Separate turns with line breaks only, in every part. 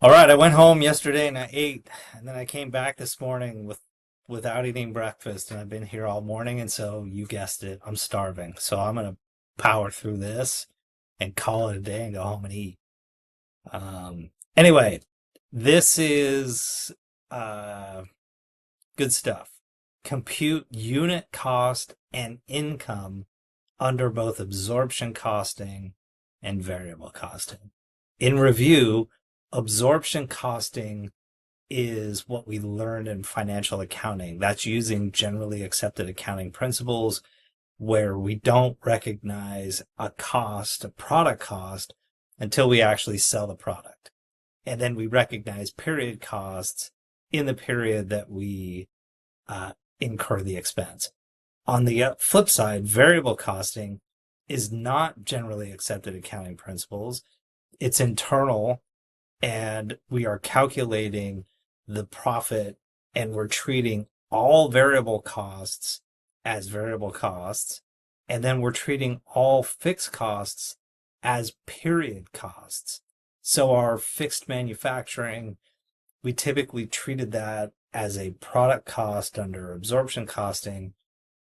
All right, I went home yesterday and I ate, and then I came back this morning without eating breakfast, and I've been here all morning, and so you guessed it, I'm starving. So I'm gonna power through this and call it a day and go home and eat. Anyway, this is uh good stuff. Compute unit cost and income under both absorption costing and variable costing. In review, absorption costing is what we learned in financial accounting. That's using generally accepted accounting principles where we don't recognize a cost, a product cost, until we actually sell the product. And then we recognize period costs in the period that we incur the expense. On the flip side, variable costing is not generally accepted accounting principles. It's internal, and we are calculating the profit, and we're treating all variable costs as variable costs, and then we're treating all fixed costs as period costs. So our fixed manufacturing, we typically treated that as a product cost under absorption costing.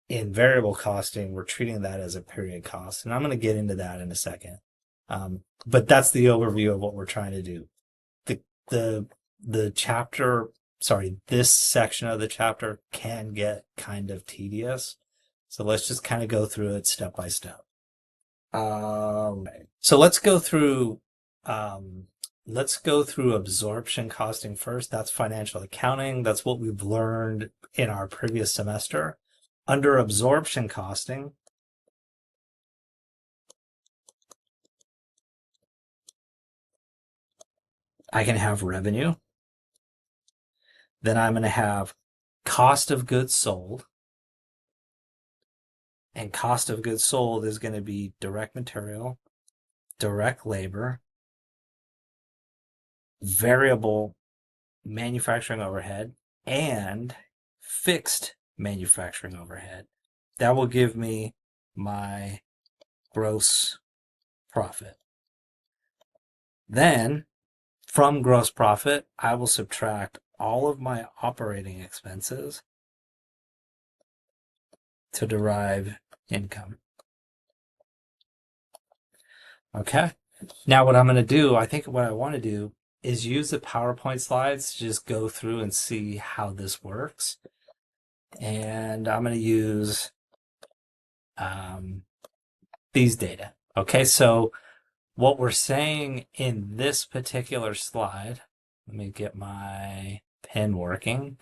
In variable costing, we're treating that as a period cost. And I'm going to get into that in a second. But that's the overview of what we're trying to do. The chapter, sorry, this section of the chapter can get kind of tedious. So let's just kind of go through it step by step. So let's go through absorption costing first. That's financial accounting. That's what we've learned in our previous semester. Under absorption costing, I can have revenue. Then I'm going to have cost of goods sold. And cost of goods sold is going to be direct material, direct labor, variable manufacturing overhead, and fixed manufacturing overhead. That will give me my gross profit. Then from gross profit, I will subtract all of my operating expenses to derive income. Okay. Now what I'm going to do, I think what I want to do is use the PowerPoint slides to just go through and see how this works. And I'm going to use these data. Okay, so what we're saying in this particular slide, let me get my pen working.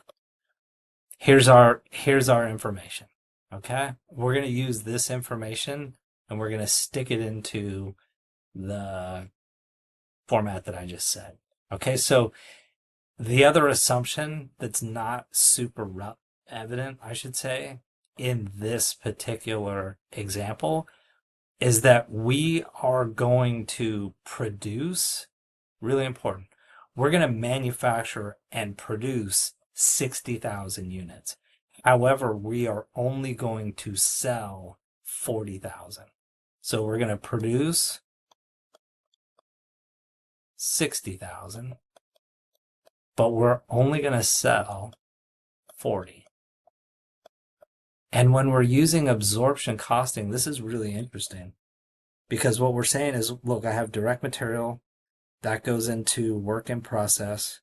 Here's our information. Okay, we're going to use this information and we're going to stick it into the format that I just said. Okay, so the other assumption that's not super evident, I should say, in this particular example is that we are going to produce, really important, we're going to manufacture and produce 60,000 units. However, we are only going to sell 40,000. So we're going to produce 60,000, but we're only going to sell 40. And when we're using absorption costing, this is really interesting because what we're saying is, look, I have direct material that goes into work in process.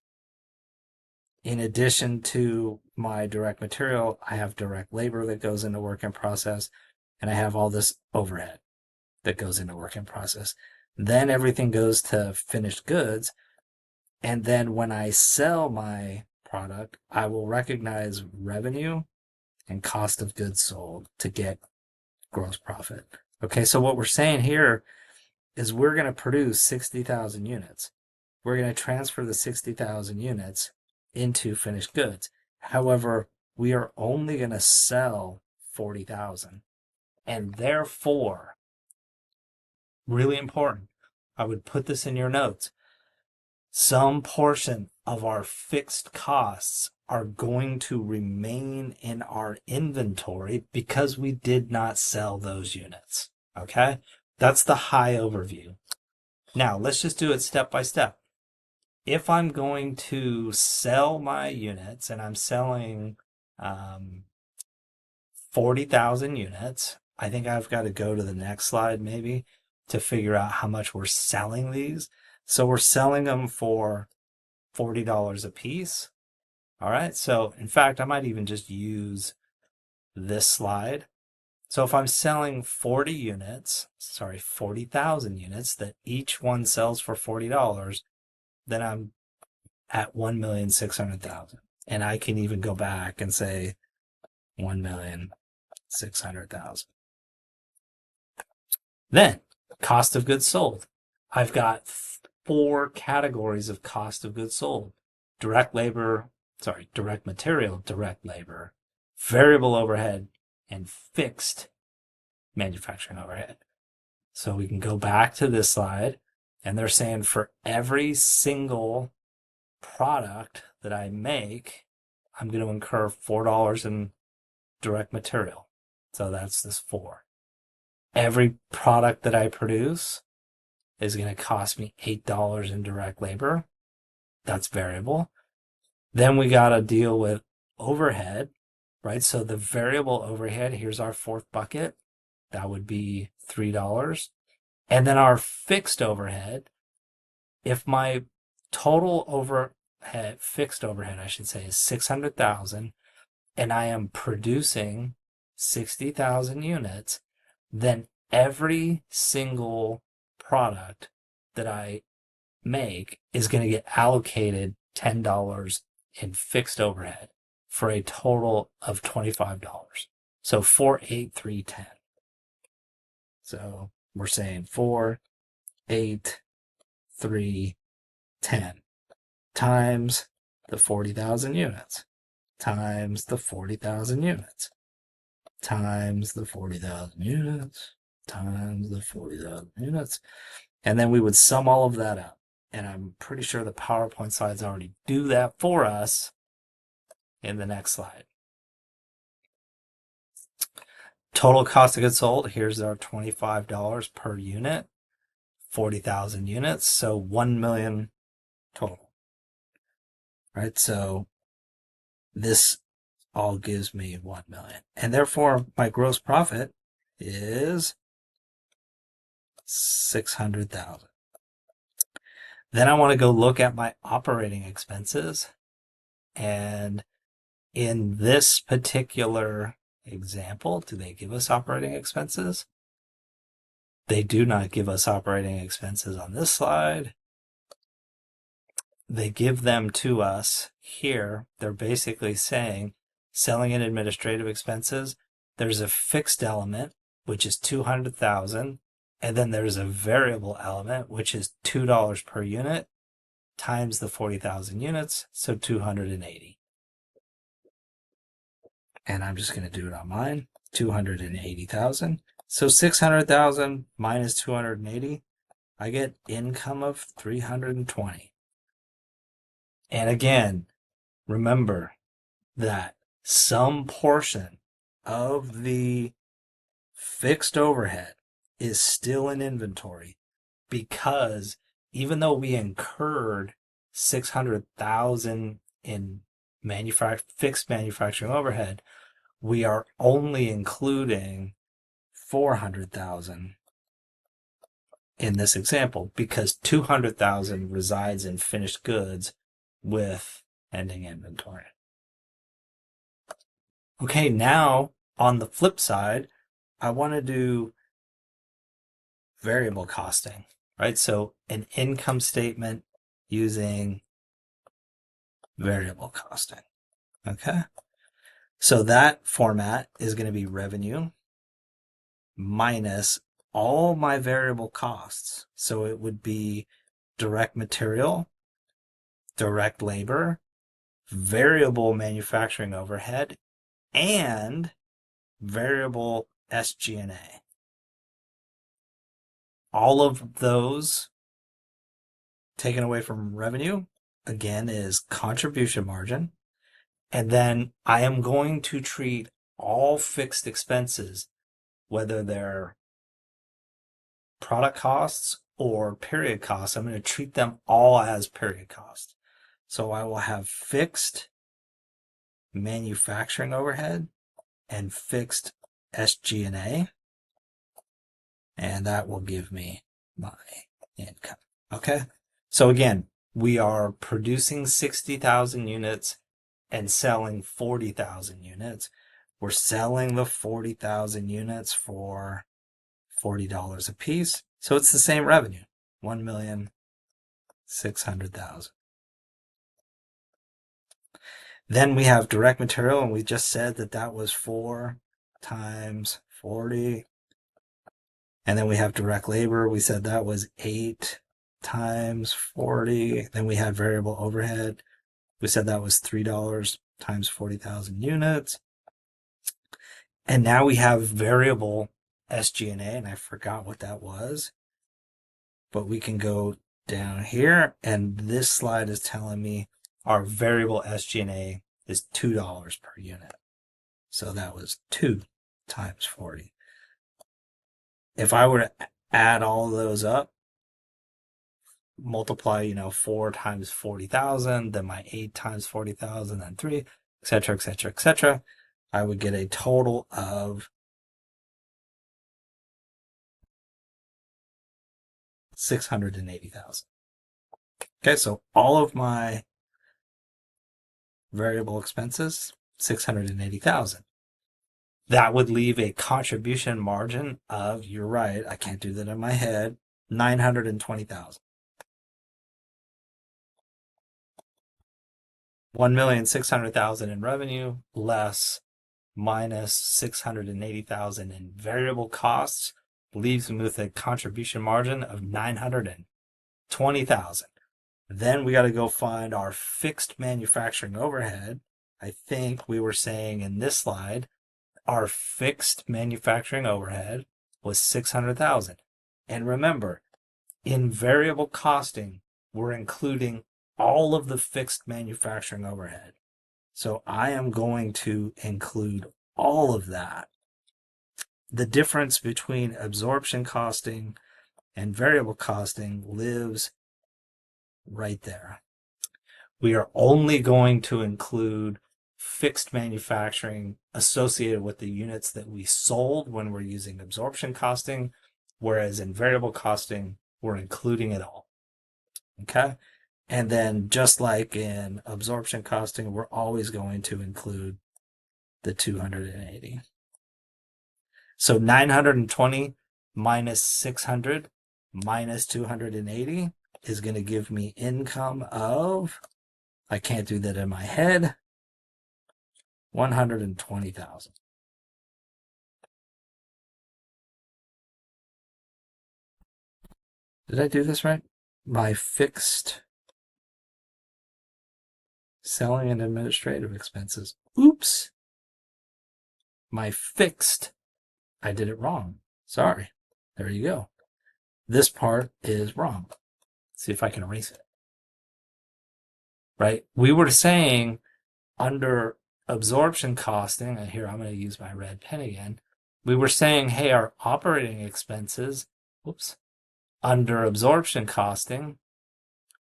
In addition to my direct material, I have direct labor that goes into work in process, and I have all this overhead that goes into work in process. Then everything goes to finished goods. And then when I sell my product, I will recognize revenue and cost of goods sold to get gross profit. Okay, so what we're saying here is we're going to produce 60,000 units. We're going to transfer the 60,000 units into finished goods. However, we are only going to sell 40,000. And therefore, really important, I would put this in your notes, some portion of our fixed costs are going to remain in our inventory because we did not sell those units. Okay? That's the high overview. Now, let's just do it step by step. if I'm going to sell my units and I'm selling 40,000 units, I think I've got to go to the next slide maybe to figure out how much we're selling these. So we're selling them for $40 a piece. All right. So in fact, I might even just use this slide. So if I'm selling 40,000 units that each one sells for $40, then I'm at 1,600,000. And I can even go back and say 1,600,000. Then cost of goods sold. I've got 4 categories of cost of goods sold. Direct material, direct labor, variable overhead, and fixed manufacturing overhead. So we can go back to this slide, and they're saying for every single product that I make, I'm going to incur $4 in direct material. So that's this 4. Every product that I produce is going to cost me $8 in direct labor. That's variable. Then we got to deal with overhead, right? So the variable overhead, here's our 4th bucket. That would be $3. And then our fixed overhead, if my total overhead, fixed overhead, I should say, is 600,000, and I am producing 60,000 units, then every single product that I make is going to get allocated $10 in fixed overhead for a total of $25. So 4, 8, 3, 10. So we're saying 4, 8, 3, 10 times the 40,000 units times the 40,000 units times the 40,000 units times the 40,000 units. And then we would sum all of that up. And I'm pretty sure the PowerPoint slides already do that for us in the next slide. Total cost of goods sold, here's our $25 per unit, 40,000 units, so 1 million total. Right, so this all gives me 1 million. And therefore my gross profit is 600,000. Then I want to go look at my operating expenses. And in this particular example, do they give us operating expenses? They do not give us operating expenses on this slide. They give them to us here. They're basically saying selling and administrative expenses, there's a fixed element, which is 200,000. And then there's a variable element, which is $2 per unit times the 40,000 units, so 280. And I'm just going to do it on mine, 280,000. So 600,000 minus 280, I get income of 320. And again, remember that some portion of the fixed overhead is still in inventory, because even though we incurred 600,000 in fixed manufacturing overhead, we are only including 400,000 in this example because 200,000 resides in finished goods with ending inventory. Okay, now on the flip side, I want to do variable costing, right? So an income statement using variable costing. Okay. So that format is going to be revenue minus all my variable costs. So it would be direct material, direct labor, variable manufacturing overhead, and variable SG&A. All of those taken away from revenue, again, is contribution margin. And then I am going to treat all fixed expenses, whether they're product costs or period costs, I'm going to treat them all as period costs. So I will have fixed manufacturing overhead and fixed SG&A, and that will give me my income. Okay. So again, we are producing 60,000 units and selling 40,000 units. We're selling the 40,000 units for $40 a piece. So it's the same revenue, 1,600,000. Then we have direct material, and we just said that that was 4 times 40. And then we have direct labor. We said that was 8 times 40. Then we had variable overhead. We said that was $3 times 40,000 units. And now we have variable SG&A, and I forgot what that was. But we can go down here, and this slide is telling me our variable SG&A is $2 per unit. So that was 2 times 40. If I were to add all of those up, multiply, 4 times 40,000, then my 8 times 40,000, then 3, etc., etc., etc., I would get a total of 680,000. Okay, so all of my variable expenses, 680,000. That would leave a contribution margin of, you're right, I can't do that in my head, 920,000. 1,600,000 in revenue less minus 680,000 in variable costs leaves me with a contribution margin of 920,000. Then we got to go find our fixed manufacturing overhead. I think we were saying in this slide, our fixed manufacturing overhead was 600,000. And remember, in variable costing, we're including all of the fixed manufacturing overhead. So I am going to include all of that. The difference between absorption costing and variable costing lives right there. We are only going to include fixed manufacturing associated with the units that we sold when we're using absorption costing, whereas in variable costing, we're including it all. Okay? And then just like in absorption costing, we're always going to include the 280. So 920 minus 600 minus 280 is going to give me income of, I can't do that in my head, 120,000. Did I do this right? My fixed selling and administrative expenses. Oops. My fixed, I did it wrong. Sorry. There you go. This part is wrong. Let's see if I can erase it. Right? We were saying under absorption costing, and here I'm going to use my red pen again. We were saying, hey, our operating expenses, under absorption costing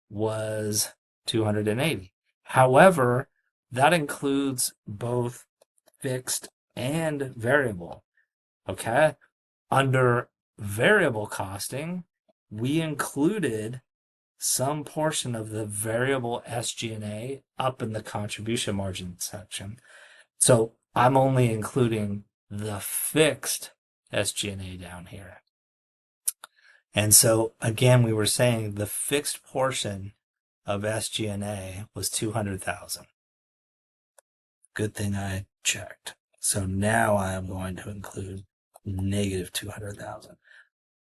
was 280. However, that includes both fixed and variable. Okay? Under variable costing, we included some portion of the variable SG&A up in the contribution margin section. So I'm only including the fixed SG&A down here. And so again, we were saying the fixed portion of SG&A was 200,000. Good thing I checked. So now I am going to include negative 200,000.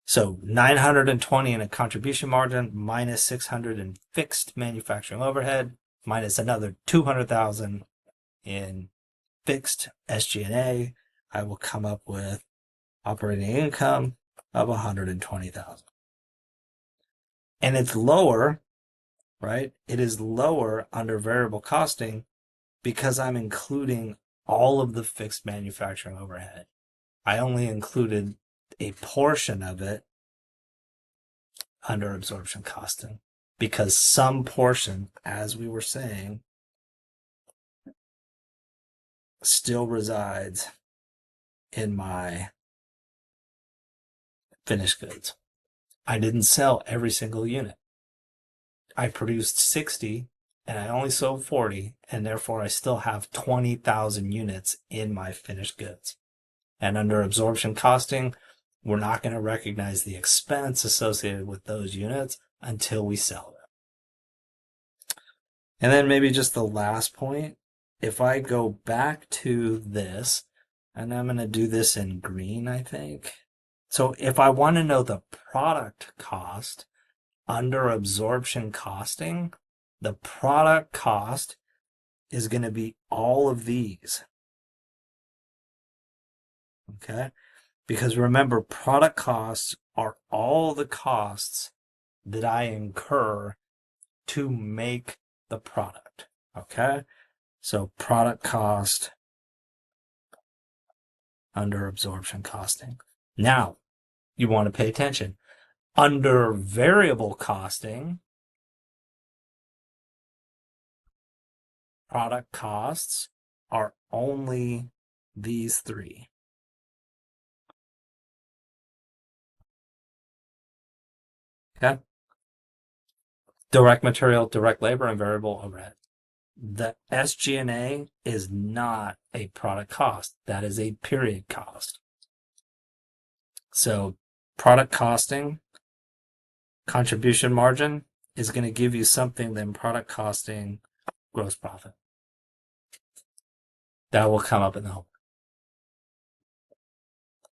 So 920 in a contribution margin, minus 600 in fixed manufacturing overhead, minus another 200,000 in fixed SG&A. I will come up with operating income of 120,000. And it's lower, right? It is lower under variable costing because I'm including all of the fixed manufacturing overhead. I only included a portion of it under absorption costing, because some portion, as we were saying, still resides in my finished goods. I didn't sell every single unit. I produced 60 and I only sold 40, and therefore I still have 20,000 units in my finished goods. And under absorption costing, we're not going to recognize the expense associated with those units until we sell them. And then maybe just the last point, if I go back to this, and I'm going to do this in green, I think. So if I want to know the product cost under absorption costing, the product cost is going to be all of these. Okay? Because remember, product costs are all the costs that I incur to make the product. Okay? So product cost under absorption costing. Now, you want to pay attention. Under variable costing, product costs are only these three. Okay? Direct material, direct labor, and variable overhead. The SG&A is not a product cost. That is a period cost. So product costing, contribution margin is going to give you something than product costing gross profit. That will come up in the homework.